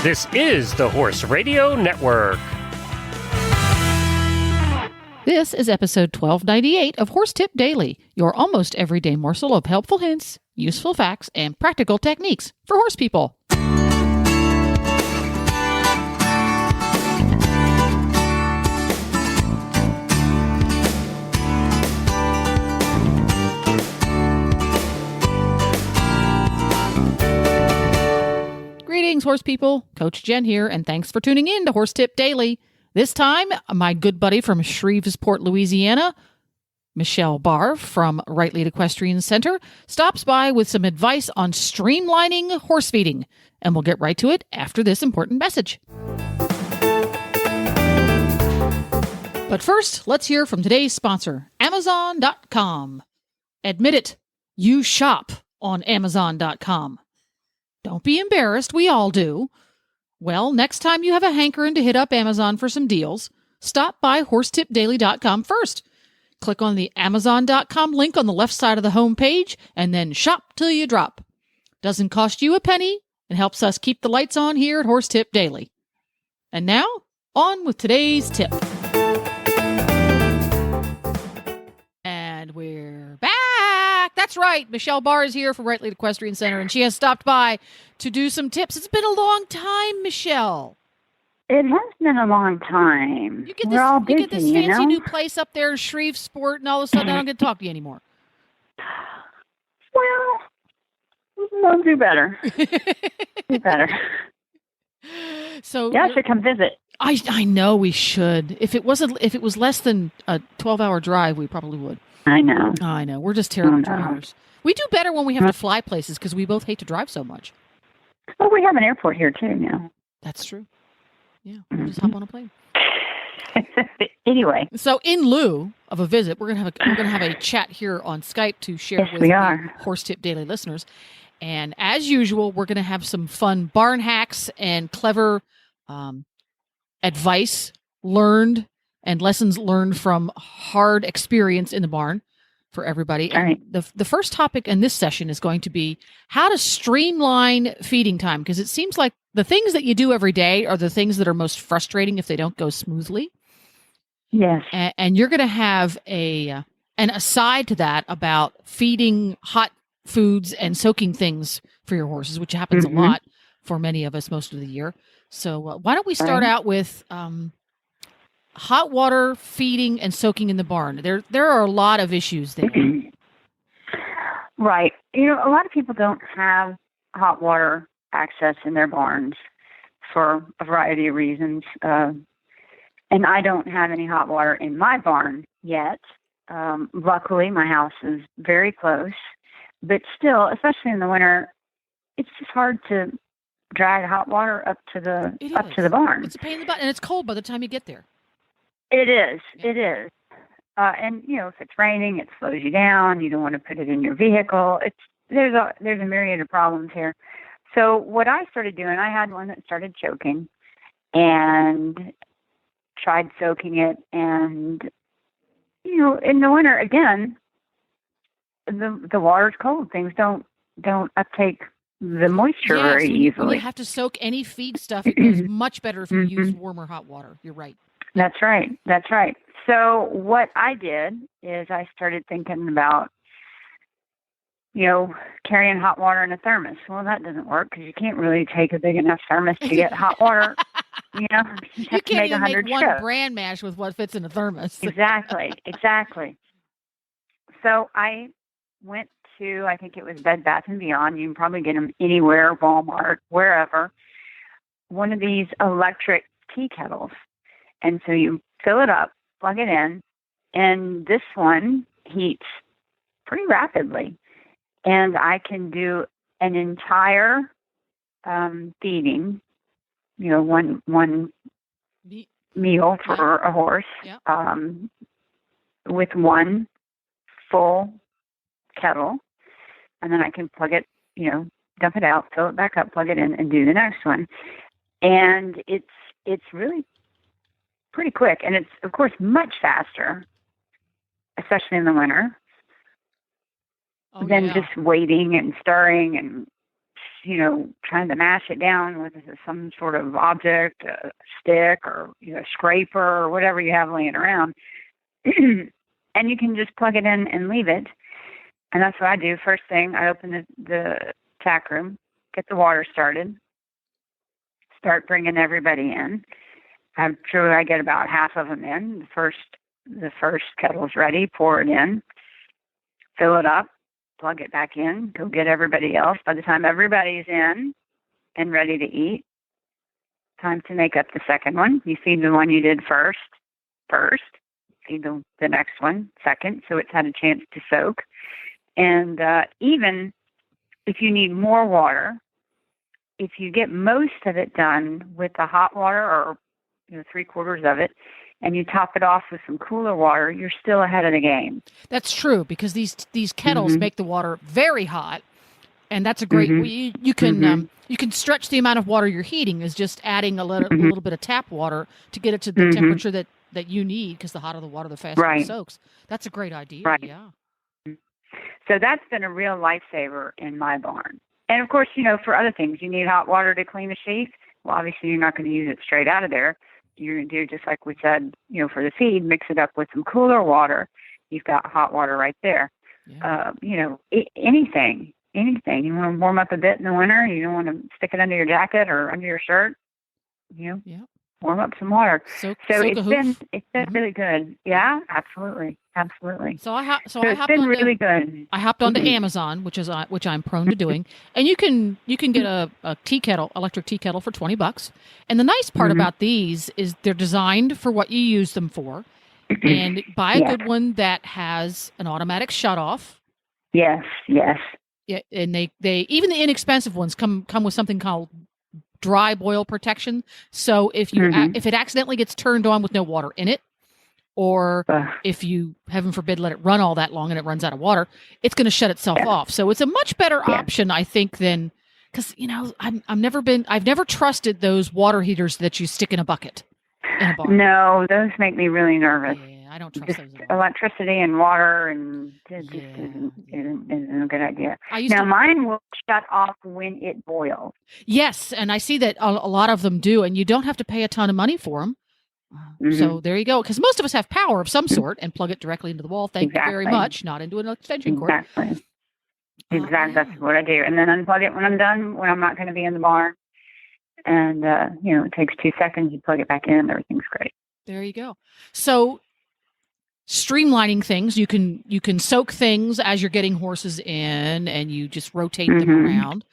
This is the Horse Radio Network. This is episode 1298 of Horse Tip Daily, your almost everyday morsel of helpful hints, useful facts, and practical techniques for horse people. Greetings, horse people. Coach Jen here, and thanks for tuning in to Horse Tip Daily. This time, my good buddy from Shreveport, Louisiana, Michelle Barr from Right Lead Equestrian Center, stops by with some advice on streamlining horse feeding, and we'll get right to it after this important message. But first, let's hear from today's sponsor, Amazon.com. Admit it, you shop on Amazon.com. Don't be embarrassed, we all do. Well, next time you have a hankering to hit up Amazon for some deals, stop by horsetipdaily.com first. Click on the Amazon.com link on the left side of the home page, and then shop till you drop. Doesn't cost you a penny, and helps us keep the lights on here at Horse Tip Daily. And now, on with today's tip. And we're back! That's right, Michelle Barr is here from Right Lead Equestrian Center, and she has stopped by to do some tips. It's been a long time, Michelle. It has been a long time. You get We're all this, busy, you get this fancy new place up there in Shreveport, and all of a sudden I don't get to talk to you anymore. Well, we'll do better. Do better. So yeah, I should come visit. I know we should. If it was less than a 12-hour drive, we probably would. I know. We're just terrible drivers. We do better when we have to fly places because we both hate to drive so much. Well, we have an airport here too now. That's true. Yeah, we'll just hop on a plane. Anyway, so in lieu of a visit, we're gonna have a chat here on Skype to share with the Horse Tip Daily listeners. And as usual, we're gonna have some fun barn hacks and clever advice learned and lessons learned from hard experience in the barn for everybody. All right. The first topic in this session is going to be how to streamline feeding time, because it seems like the things that you do every day are the things that are most frustrating if they don't go smoothly. Yes. And you're going to have an aside to that about feeding hot foods and soaking things for your horses, which happens a lot for many of us most of the year. So why don't we start out with hot water feeding and soaking in the barn? There are a lot of issues there. Right. You know, a lot of people don't have hot water access in their barns for a variety of reasons. And I don't have any hot water in my barn yet. Luckily, my house is very close. But still, especially in the winter, it's just hard to drag hot water up to the barn. It's a pain in the butt, and it's cold by the time you get there. It is. Yeah. It is. And you know, if it's raining, it slows you down. You don't want to put it in your vehicle. There's a myriad of problems here. So what I started doing, I had one that started choking, and tried soaking it. And you know, in the winter, again, the water's cold. Things don't uptake the moisture very easily. You have to soak any feed stuff. It goes much better if you use warm or hot water. You're right. That's right. That's right. So what I did is I started thinking about, you know, carrying hot water in a thermos. Well, that doesn't work because you can't really take a big enough thermos to get hot water. You know, you can't even make one bran mash with what fits in a thermos. Exactly. So I went to, I think it was Bed Bath & Beyond. You can probably get them anywhere, Walmart, wherever. One of these electric tea kettles. And so you fill it up, plug it in, and this one heats pretty rapidly. And I can do an entire feeding, you know, one meal for a horse with one full kettle. And then I can plug it, you know, dump it out, fill it back up, plug it in, and do the next one. And it's really pretty quick, and it's of course much faster, especially in the winter, than just waiting and stirring and trying to mash it down with some sort of object, a stick or a scraper or whatever you have laying around. And you can just plug it in and leave it. And that's what I do. First thing, I open the tack room, get the water started, start bringing everybody in. I'm sure I get about half of them in. The first kettle's ready, pour it in, fill it up, plug it back in, go get everybody else. By the time everybody's in and ready to eat, time to make up the second one. You feed the one you did first, feed the next one second, so it's had a chance to soak. And even if you need more water, if you get most of it done with the hot water or 3/4 of it, and you top it off with some cooler water, you're still ahead of the game. That's true, because these kettles make the water very hot, and that's a great. You can stretch the amount of water you're heating is just adding a little bit of tap water to get it to the temperature that you need, because the hotter the water, the faster it soaks. That's a great idea. Right. Yeah. So that's been a real lifesaver in my barn. And of course, for other things, you need hot water to clean the sheath. Well, obviously, you're not going to use it straight out of there. You're going to do just like we said, for the feed, mix it up with some cooler water. You've got hot water right there. Yeah. Anything. You want to warm up a bit in the winter. You don't want to stick it under your jacket or under your shirt. Warm up some water. So it's been really good. Yeah, absolutely. So it's been really good. I hopped onto Amazon, which I'm prone to doing, and you can get a electric tea kettle for $20. And the nice part about these is they're designed for what you use them for, and buy a good one that has an automatic shut off. Yes. Yeah, and they even the inexpensive ones come with something called dry boil protection. So if it accidentally gets turned on with no water in it, or if you, heaven forbid, let it run all that long and it runs out of water, it's going to shut itself off. So it's a much better option, I think, than, because I've never trusted those water heaters that you stick in a bucket in a barn. No, those make me really nervous. Yeah, I don't trust those at all. Electricity and water, and it just isn't a good idea. Mine will shut off when it boils. Yes, and I see that a lot of them do, and you don't have to pay a ton of money for them. So there you go, because most of us have power of some sort and plug it directly into the wall. Thank you very much, not into an extension cord. Exactly. That's what I do. And then unplug it when I'm done, when I'm not going to be in the barn. And, it takes 2 seconds. You plug it back in. Everything's great. There you go. So streamlining things, you can soak things as you're getting horses in, and you just rotate them around.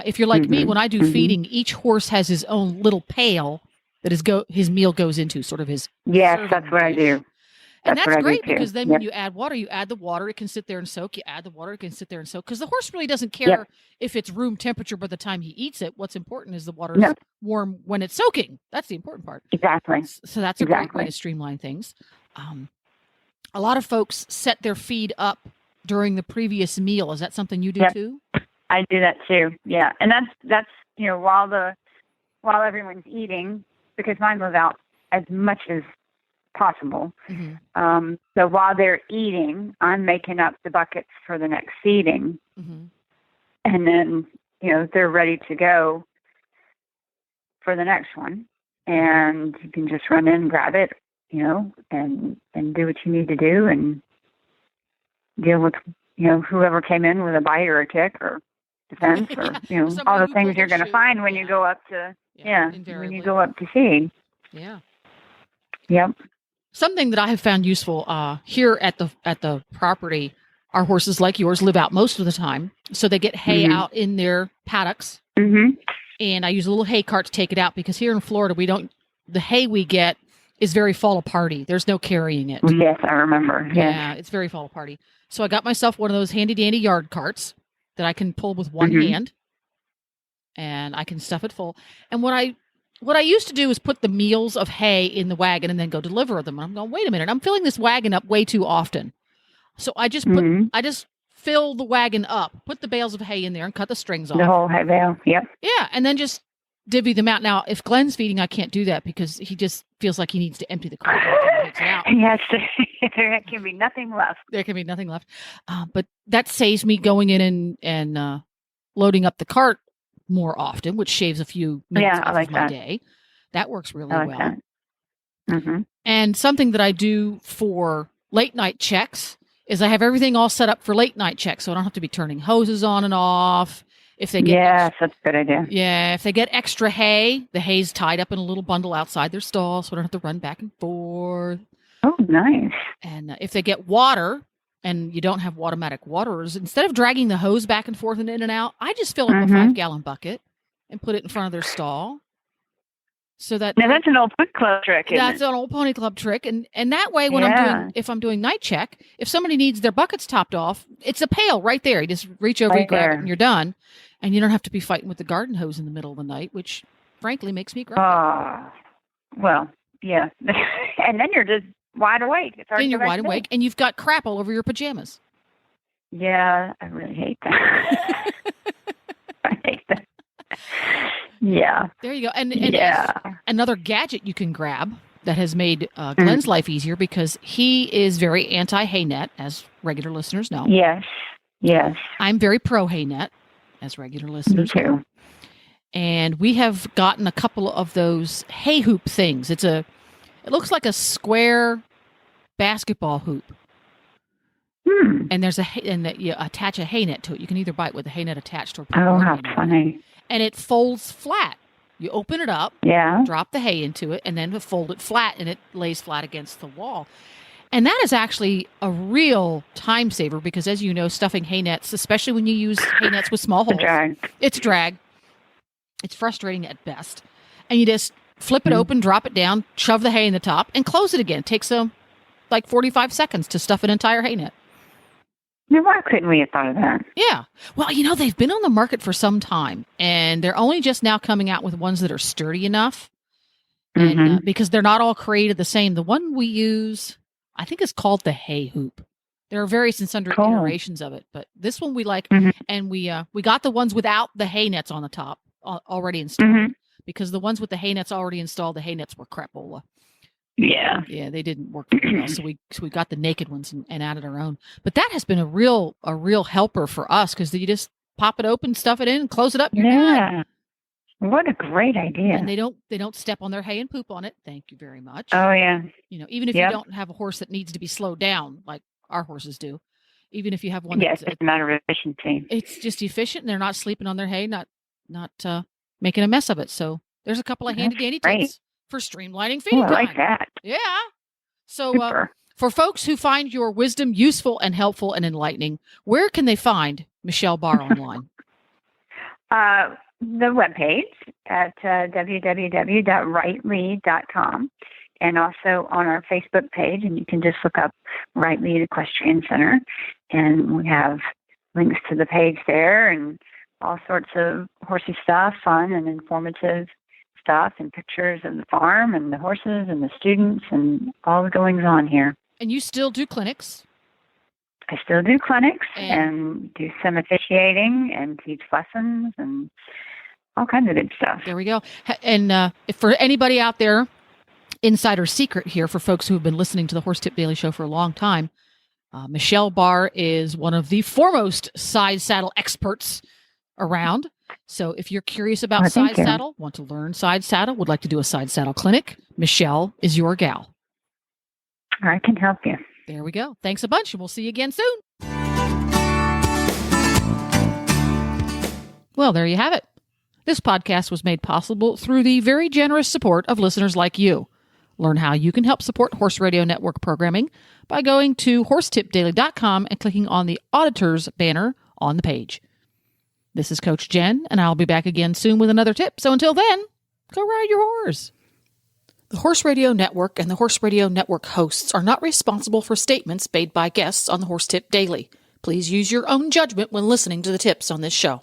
If you're like me, when I do feeding, each horse has his own little pail that his meal goes into, sort of his. Yes, that's what I do. And that's great, because then when you add water, the water, it can sit there and soak. You add the water, it can sit there and soak. Because the horse really doesn't care if it's room temperature by the time he eats it. What's important is the water's warm when it's soaking. That's the important part. Exactly. So that's a great way to streamline things. A lot of folks set their feed up during the previous meal. Is that something you do too? I do that too. Yeah, and that's while everyone's eating, because mine goes out as much as possible. So while they're eating, I'm making up the buckets for the next feeding. And then, they're ready to go for the next one. And you can just run in and grab it, and do what you need to do and deal with, whoever came in with a bite or a kick or defense or, all the things you're going to find when you go up to, when you go up to feed. Yeah. Yep. Something that I have found useful here at the property, our horses, like yours, live out most of the time, so they get hay out in their paddocks. And I use a little hay cart to take it out, because here in Florida, the hay we get is very fall aparty. There's no carrying it. Yes, I remember. Yeah, it's very fall aparty. So I got myself one of those handy dandy yard carts that I can pull with one hand, and I can stuff it full. And what I used to do is put the meals of hay in the wagon and then go deliver them. And I'm going, wait a minute, I'm filling this wagon up way too often. So I just fill the wagon up, put the bales of hay in there, and cut the strings off. The whole hay bale, yep. Yeah, and then just divvy them out. Now, if Glenn's feeding, I can't do that, because he just feels like he needs to empty the cart. Yes, there can be nothing left. There can be nothing left. But that saves me going in and loading up the cart more often, which shaves a few minutes off of my day. That works really well. That. Mm-hmm. And something that I do for late night checks is I have everything all set up for late night checks, so I don't have to be turning hoses on and off. If they get that's a good idea. Yeah, if they get extra hay, the hay's tied up in a little bundle outside their stall, so I don't have to run back and forth. Oh, nice. And if they get water and you don't have automatic waterers, instead of dragging the hose back and forth and in and out, I just fill up a 5-gallon bucket and put it in front of their stall. So that now that's an old Pony Club trick. That's an old Pony Club trick, and that way when if I'm doing night check, if somebody needs their buckets topped off, it's a pail right there. You just reach over, and grab it, and you're done, and you don't have to be fighting with the garden hose in the middle of the night, which frankly makes me grumpy. Well, yeah, and then you're just wide awake. It's hard. Then you're wide awake, and you've got crap all over your pajamas. Yeah, I really hate that. I hate that. Yeah. There you go. And another gadget you can grab that has made Glenn's life easier because he is very anti-hay net, as regular listeners know. Yes. I'm very pro-hay net, as regular listeners know. And we have gotten a couple of those hay hoop things. It looks like a square basketball hoop. And you attach a hay net to it. You can either buy it with a hay net attached or how funny. And it folds flat. You open it up, drop the hay into it, and then fold it flat, and it lays flat against the wall. And that is actually a real time saver because, as you know, stuffing hay nets, especially when you use hay nets with small holes, it's a drag. It's frustrating at best. And you just flip it open, drop it down, shove the hay in the top, and close it again. It takes 45 seconds to stuff an entire hay net. Now, why couldn't we have thought of that? Yeah. Well, they've been on the market for some time, and they're only just now coming out with ones that are sturdy enough. And because they're not all created the same. The one we use, I think, is called the hay hoop. There are various and sundry iterations of it, but this one we like, and we got the ones without the hay nets on the top already installed because the ones with the hay nets already installed, the hay nets were crapola. Yeah, they didn't work very well, so we got the naked ones and added our own. But that has been a real helper for us because you just pop it open, stuff it in, close it up. You're done. What a great idea! And they don't step on their hay and poop on it. Thank you very much. Oh yeah. Even if you don't have a horse that needs to be slowed down like our horses do, even if you have one, it's a matter of efficiency. It's just efficient, and they're not sleeping on their hay, not making a mess of it. So there's a couple of handy dandy tips for streamlining feeding time. I like that. Yeah. So for folks who find your wisdom useful and helpful and enlightening, where can they find Michelle Barr online? The webpage at www.rightlead.com, and also on our Facebook page, and you can just look up Right Lead Equestrian Center, and we have links to the page there and all sorts of horsey stuff, fun and informative stuff, and pictures of the farm and the horses and the students and all the goings on here. And you still do clinics? I still do clinics and do some officiating and teach lessons and all kinds of good stuff. There we go. And if for anybody out there, insider secret here for folks who have been listening to the Horse Tip Daily Show for a long time, Michelle Barr is one of the foremost side saddle experts around. So if you're curious about side saddle, want to learn side saddle, would like to do a side saddle clinic, Michelle is your gal. I can help you. There we go. Thanks a bunch, and we'll see you again soon. Well, there you have it. This podcast was made possible through the very generous support of listeners like you. Learn how you can help support Horse Radio Network programming by going to horsetipdaily.com and clicking on the Auditors banner on the page. This is Coach Jen, and I'll be back again soon with another tip. So until then, go ride your horse. The Horse Radio Network and the Horse Radio Network hosts are not responsible for statements made by guests on the Horse Tip Daily. Please use your own judgment when listening to the tips on this show.